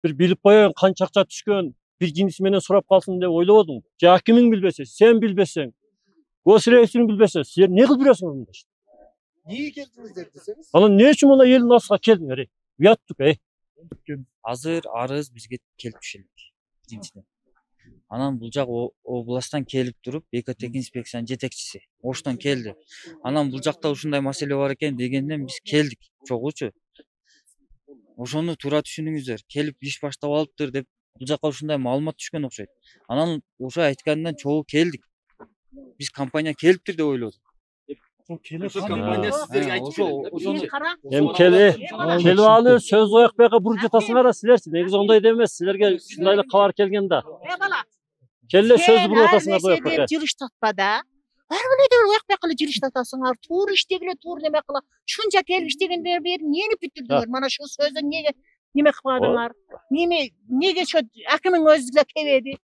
Bir bilip koyayın kança akça түшкөн bir jinsi менен сурап калсын деп ойлободуңбу? Же акимиң билбесе, sen билбесең, госрейсиң билбесе, силер не кылып жүрөсүңөр мында? Niye geldiniz deseniz? Анан эмне үчүн мына элдин астына келдиңер? Уяттык, Азыр арыз бизге келип түшөлүк биринчиден. Анан бул жак областтан келип туруп, экотехинспекциянын жетекчиси оштон келди. Анан бул жакта ушундай маселе бар экен дегенден биз келдик чогуучу. Ошону туура түшүнүңүздөр. Келип иш баштап алыптыр деп бул жака ушундай маалымат түшкөн окшойт. Анан ошо айткандан чогуу келдик. Биз компания келиптир деп ойлодук. Ошо компания сиздерге айтып келди. Эми келип алып сөз Оякбекке буруп жатасыңар силерчи. Негизи ондой да эмес. Силерге ушундай эле кабар келген да. Келе сөз буруп атасыңар Оякбекке. Жылыштатпада. Баарбы эле Оякбек эле жылыштатасыңар. Туура иштегиле туура неме кыла. Шунча келип иштегендер бери эмнени бүтүрдүңөр? Мана шу сөздөн неге неме кылбадыңар? Неге ошо акимиң өзү эле келбеди?